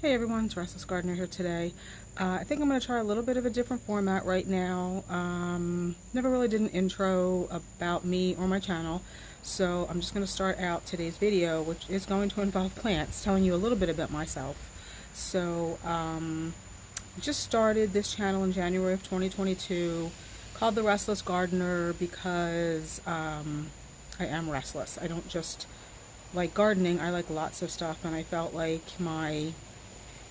Hey everyone, it's Restless Gardener here today. I think I'm going to try a little bit of a different format right now. Never really did an intro about me or my channel, so I'm just going to start out today's video, which is going to involve plants, telling you a little bit about myself. So, I just started this channel in January of 2022, called The Restless Gardener because I am restless. I don't just like gardening, I like lots of stuff, and I felt like my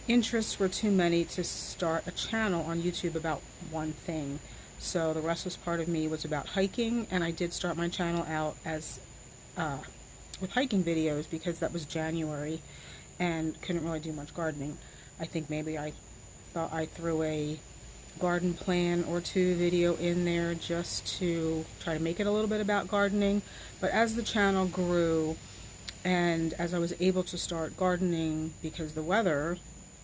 interests were too many to start a channel on YouTube about one thing. So the restless part of me was about hiking, and I did start my channel out as with hiking videos because that was January and couldn't really do much gardening. I think maybe I thought I threw a garden plan or two video in there just to try to make it a little bit about gardening. But as the channel grew and as I was able to start gardening because the weather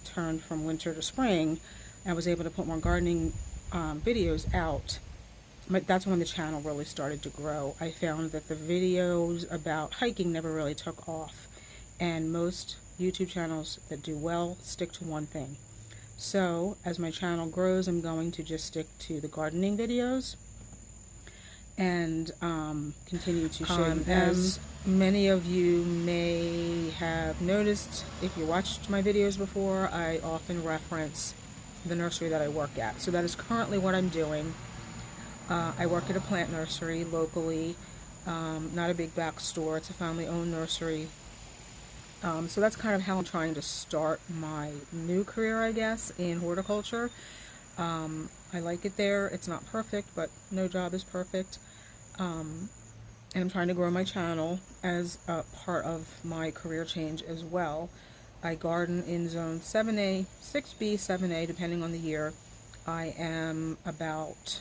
turned from winter to spring, I was able to put more gardening videos out. But that's when the channel really started to grow. I found that the videos about hiking never really took off, and most YouTube channels that do well stick to one thing. So as my channel grows, I'm going to just stick to the gardening videos and continue to show you them. As many of you may have noticed, if you watched my videos before, I often reference the nursery that I work at. So that is currently what I'm doing. I work at a plant nursery locally, not a big back store. It's a family-owned nursery. So that's kind of how I'm trying to start my new career, I guess, in horticulture. I like it there. It's not perfect, but no job is perfect. And I'm trying to grow my channel as a part of my career change as well. I garden in zone 7A, 6B, 7A, depending on the year. I am about,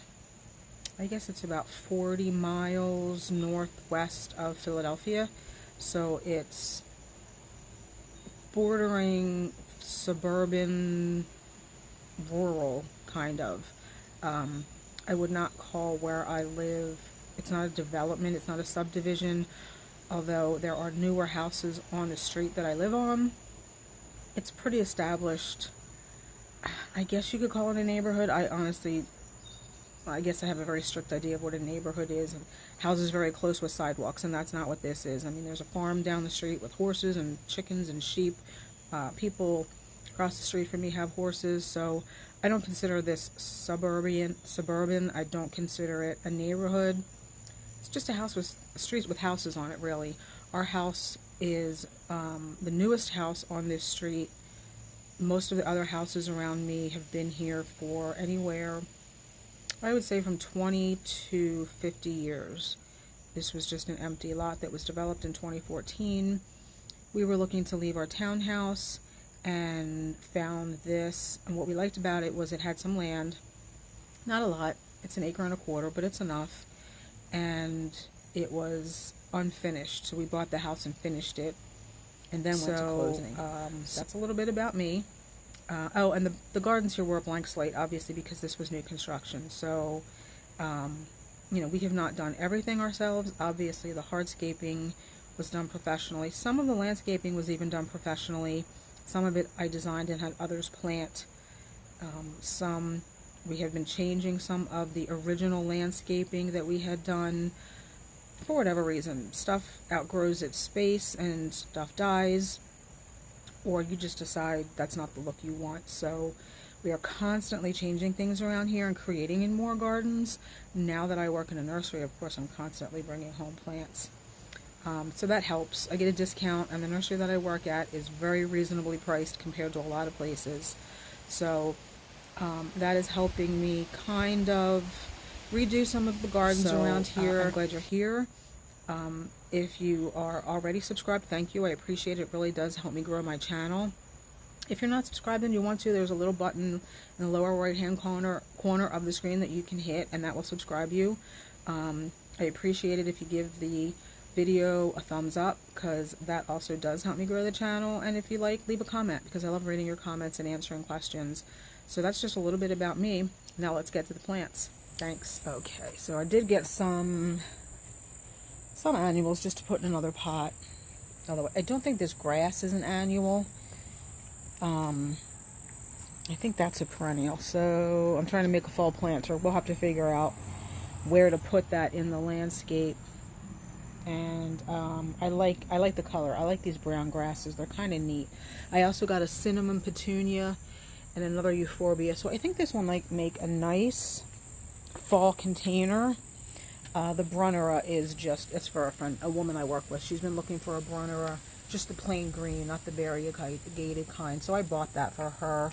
I guess it's about 40 miles northwest of Philadelphia. So it's bordering suburban, rural, kind of. I would not call where I live, it's not a development, it's not a subdivision, although there are newer houses on the street that I live on. It's pretty established. I guess you could call it a neighborhood. I guess I have a very strict idea of what a neighborhood is, and houses very close with sidewalks, and that's not what this is. I mean, there's a farm down the street with horses and chickens and sheep. People across the street from me have horses, so I don't consider this suburban. I don't consider it a neighborhood. It's just a house with streets with houses on it, really. Our house is the newest house on this street. Most of the other houses around me have been here for anywhere, I would say, from 20 to 50 years. This was just an empty lot that was developed in 2014. We were looking to leave our townhouse and found this, and what we liked about it was it had some land. Not a lot. It's 1.25 acres, but it's enough. And it was unfinished, so we bought the house and finished it, and then went to closing. That's a little bit about me. Oh, and the gardens here were a blank slate, obviously, because this was new construction. So, you know, we have not done everything ourselves. Obviously, the hardscaping was done professionally. Some of the landscaping was even done professionally. Some of it I designed and had others plant. Some we have been changing some of the original landscaping that we had done for whatever reason. Stuff outgrows its space and stuff dies, or you just decide that's not the look you want. So we are constantly changing things around here and creating in more gardens. Now that I work in a nursery, of course, I'm constantly bringing home plants. So that helps. I get a discount, and the nursery that I work at is very reasonably priced compared to a lot of places. So that is helping me kind of redo some of the gardens around here. I'm glad you're here. If you are already subscribed, thank you. I appreciate it. It really does help me grow my channel. If you're not subscribed and you want to, there's a little button in the lower right hand corner of the screen that you can hit, and that will subscribe you. I appreciate it if you give the video a thumbs up, because that also does help me grow the channel. And if you like, leave a comment, because I love reading your comments and answering questions. So that's just a little bit about me. Now let's get to the plants. Thanks. Okay, so I did get some annuals just to put in another pot. Although I don't think this grass is an annual. I think that's a perennial. So I'm trying to make a fall planter. We'll have to figure out where to put that in the landscape. And I like the color. I like these brown grasses. They're kind of neat. I also got a cinnamon petunia and another euphorbia. So I think this one might make a nice fall container. The Brunnera is just, it's for a woman I work with. She's been looking for a Brunnera, just the plain green, not the variegated kind. So I bought that for her.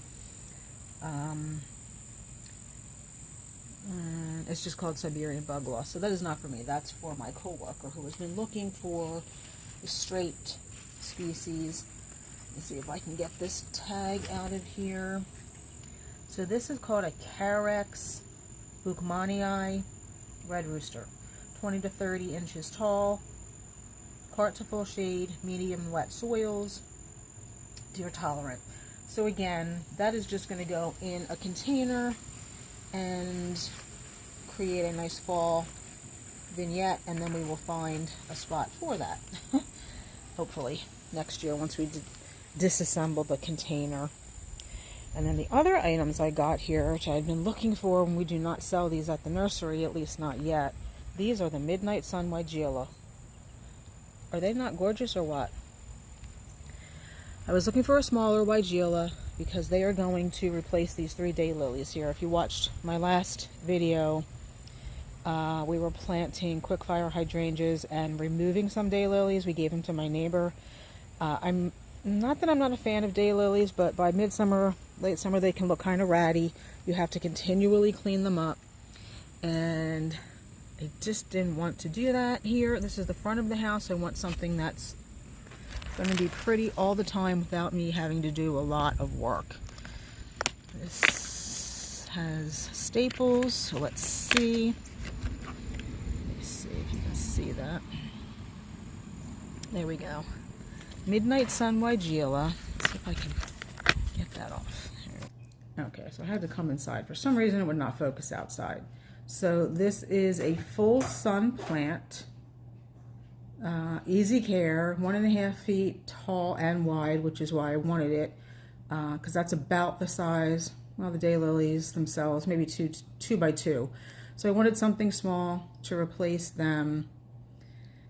It's just called Siberian bug loss. So that is not for me. That's for my coworker who has been looking for the straight species. Let's see if I can get this tag out of here. So this is called a Carex buchmannii red rooster. 20 to 30 inches tall. Part to full shade, medium wet soils, deer tolerant. So again, that is just going to go in a container and create a nice fall vignette, and then we will find a spot for that. Hopefully next year once we disassemble the container. And then the other items I got here, which I've been looking for, and we do not sell these at the nursery, at least not yet. These are the Midnight Sun Weigela. Are they not gorgeous or what? I was looking for a smaller Weigela because they are going to replace these 3 daylilies here. If you watched my last video, we were planting quickfire hydrangeas and removing some daylilies. We gave them to my neighbor. I'm not a fan of daylilies, but by midsummer, late summer, they can look kind of ratty. You have to continually clean them up. And I just didn't want to do that here. This is the front of the house. I want something that's going to be pretty all the time without me having to do a lot of work. This has staples, so let's see. Let's see if you can see that. There we go. Midnight Sun Weigela. Let's see if I can get that off. Okay, so I had to come inside. For some reason, it would not focus outside. So this is a full sun plant. Easy care, 1.5 feet tall and wide, which is why I wanted it, because that's about the size, well, the daylilies themselves, maybe two by 2. So I wanted something small to replace them.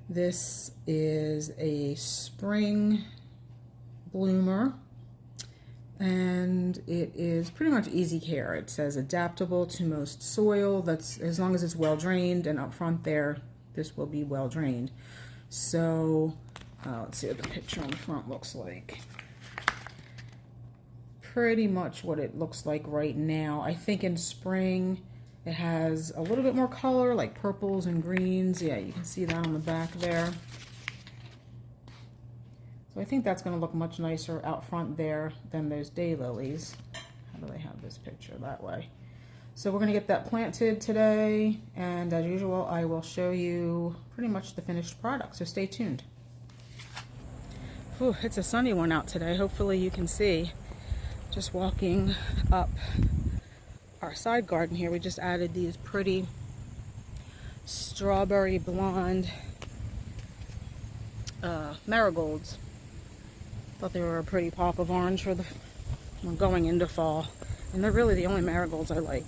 This is a spring bloomer, and it is pretty much easy care. It says adaptable to most soil. That's as long as it's well drained, and up front there, this will be well drained. So let's see what the picture on the front looks like. Pretty much what it looks like right now. I think in spring it has a little bit more color, like purples and greens. Yeah, you can see that on the back there. So I think that's going to look much nicer out front there than those daylilies. How do they have this picture that way? So we're going to get that planted today, and as usual, I will show you pretty much the finished product, so stay tuned. Whew, it's a sunny one out today. Hopefully you can see. Just walking up our side garden here, we just added these pretty strawberry blonde marigolds. Thought they were a pretty pop of orange for going into fall, and they're really the only marigolds I like.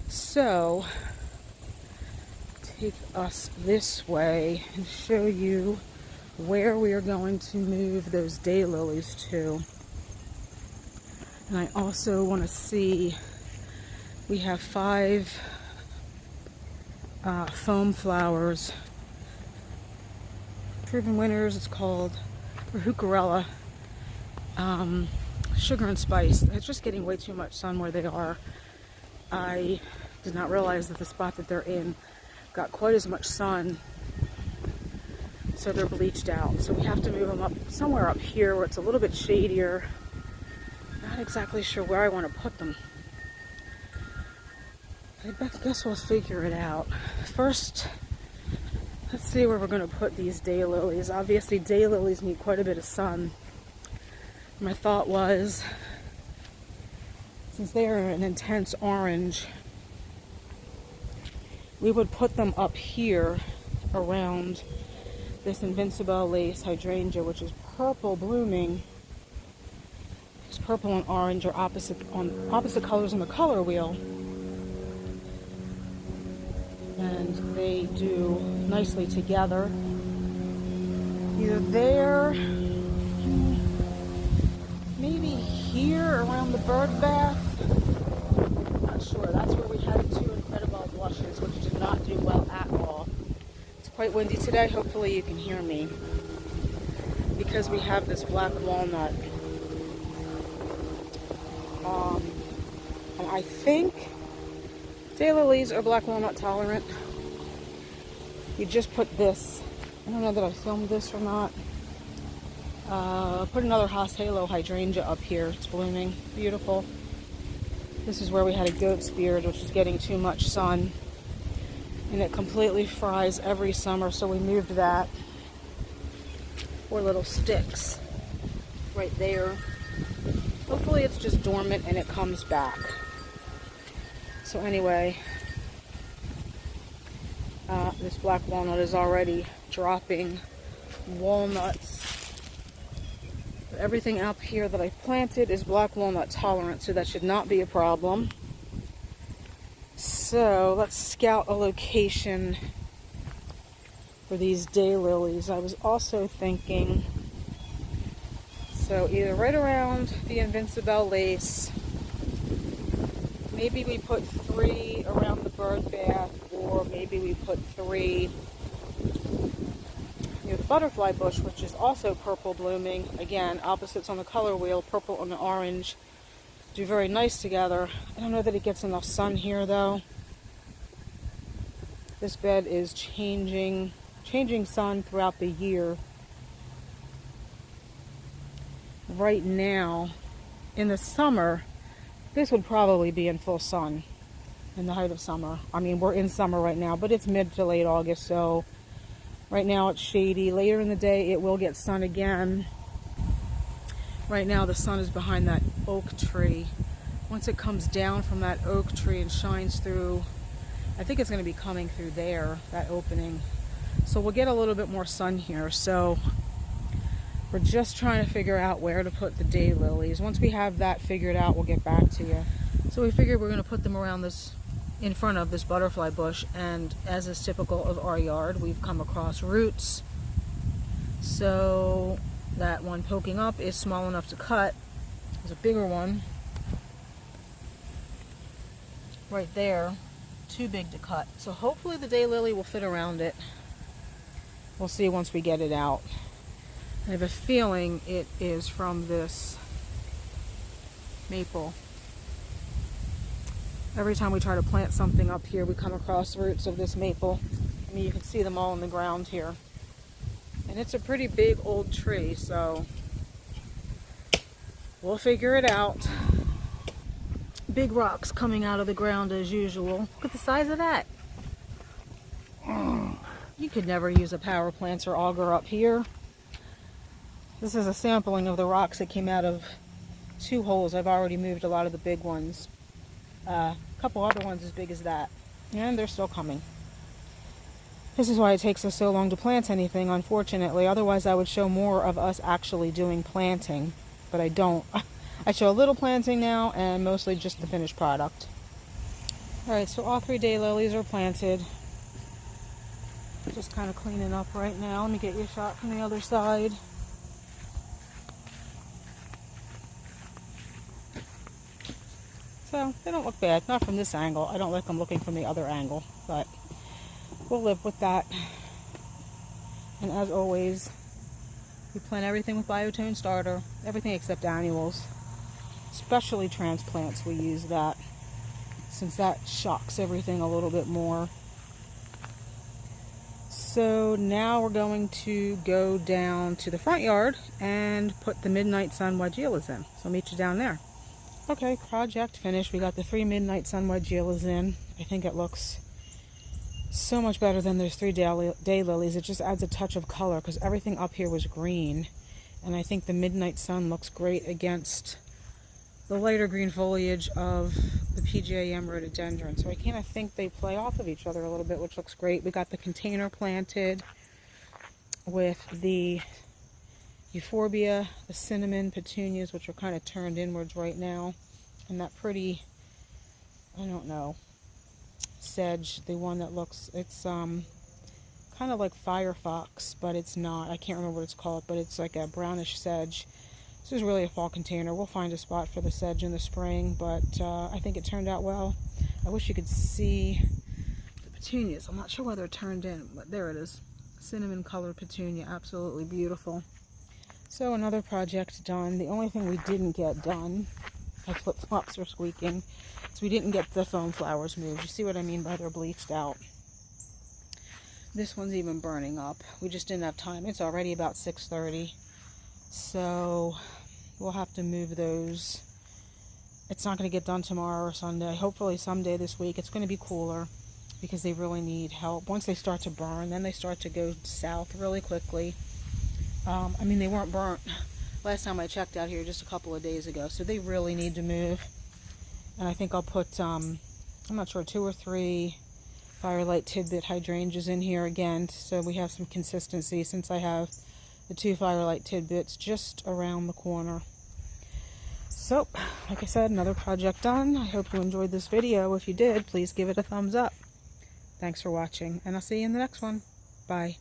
So take us this way and show you where we are going to move those daylilies to. And I also want to see, we have 5 foam flowers. Proven winners, it's called Heucherella. Sugar and spice. It's just getting way too much sun where they are. I did not realize that the spot that they're in got quite as much sun, so they're bleached out. So we have to move them up somewhere up here where it's a little bit shadier. Not exactly sure where I want to put them. I guess we'll figure it out. First, let's see where we're going to put these daylilies. Obviously, daylilies need quite a bit of sun. My thought was, since they are an intense orange, we would put them up here around this Invincible lace hydrangea, which is purple blooming. This purple and orange are opposite colors on the color wheel. And they do nicely together. Either there, maybe here around the bird bath. Not sure. That's where we had 2 incredible blushes, which did not do well at all. It's quite windy today. Hopefully you can hear me, because we have this black walnut. And I think daylilies are black walnut tolerant. You just put this, I don't know that I filmed this or not. Put another Haas Halo hydrangea up here. It's blooming. Beautiful. This is where we had a goat's beard, which was getting too much sun. And it completely fries every summer, so we moved that. 4 little sticks right there. Hopefully it's just dormant and it comes back. So anyway, this black walnut is already dropping walnuts. But everything up here that I planted is black walnut tolerant, so that should not be a problem. So let's scout a location for these daylilies. I was also thinking, so either right around the Invincible lace, maybe we put 3 around the bird bath, or maybe we put 3 near the butterfly bush, which is also purple blooming. Again, opposites on the color wheel, purple and the orange do very nice together. I don't know that it gets enough sun here though. This bed is changing sun throughout the year. Right now, in the summer, this would probably be in full sun in the height of summer. I mean, we're in summer right now, but it's mid to late August, so right now it's shady. Later in the day, it will get sun again. Right now, the sun is behind that oak tree. Once it comes down from that oak tree and shines through, I think it's going to be coming through there, that opening. So we'll get a little bit more sun here. So we're just trying to figure out where to put the daylilies. Once we have that figured out, we'll get back to you. So we figured we're going to put them around this, in front of this butterfly bush, and as is typical of our yard, we've come across roots. So that one poking up is small enough to cut. There's a bigger one right there, too big to cut. So hopefully the daylily will fit around it. We'll see once we get it out. I have a feeling it is from this maple. Every time we try to plant something up here, we come across roots of this maple. I mean, you can see them all in the ground here. And it's a pretty big old tree, so we'll figure it out. Big rocks coming out of the ground as usual. Look at the size of that. You could never use a power plant or auger up here. This is a sampling of the rocks that came out of 2 holes. I've already moved a lot of the big ones. A couple other ones as big as that. And they're still coming. This is why it takes us so long to plant anything, unfortunately. Otherwise, I would show more of us actually doing planting. But I don't. I show a little planting now, and mostly just the finished product. Alright, so all 3 daylilies are planted. Just kind of cleaning up right now. Let me get you a shot from the other side. So, they don't look bad. Not from this angle. I don't like them looking from the other angle. But we'll live with that. And as always, we plant everything with biotone starter. Everything except annuals. Especially transplants, we use that. Since that shocks everything a little bit more. So now we're going to go down to the front yard and put the Midnight Sun Weigelas in. So I'll meet you down there. Okay, project finished. We got the 3 Midnight Sun Weigelas in. I think it looks so much better than those 3 daylilies. It just adds a touch of color because everything up here was green. And I think the Midnight Sun looks great against the lighter green foliage of the PGAM rhododendron. So I kind of think they play off of each other a little bit, which looks great. We got the container planted with the euphorbia, the cinnamon petunias, which are kind of turned inwards right now, and that pretty, I don't know, sedge, the one that looks, it's kind of like firefox, but it's not. I can't remember what it's called, but it's like a brownish sedge. This is really a fall container. We'll find a spot for the sedge in the spring, but I think it turned out well. I wish you could see the petunias. I'm not sure why they're turned in, but there it is. Cinnamon colored petunia, absolutely beautiful. So another project done. The only thing we didn't get done, my flip-flops are squeaking, is we didn't get the foam flowers moved. You see what I mean by they're bleached out. This one's even burning up. We just didn't have time. It's already about 6:30. So we'll have to move those. It's not going to get done tomorrow or Sunday. Hopefully someday this week. It's going to be cooler because they really need help. Once they start to burn, then they start to go south really quickly. I mean, they weren't burnt last time I checked out here just a couple of days ago, so they really need to move. And I think I'll put, I'm not sure, 2 or 3 Firelight Tidbit hydrangeas in here again, so we have some consistency, since I have the 2 Firelight Tidbits just around the corner. So, like I said, another project done. I hope you enjoyed this video. If you did, please give it a thumbs up. Thanks for watching, and I'll see you in the next one. Bye.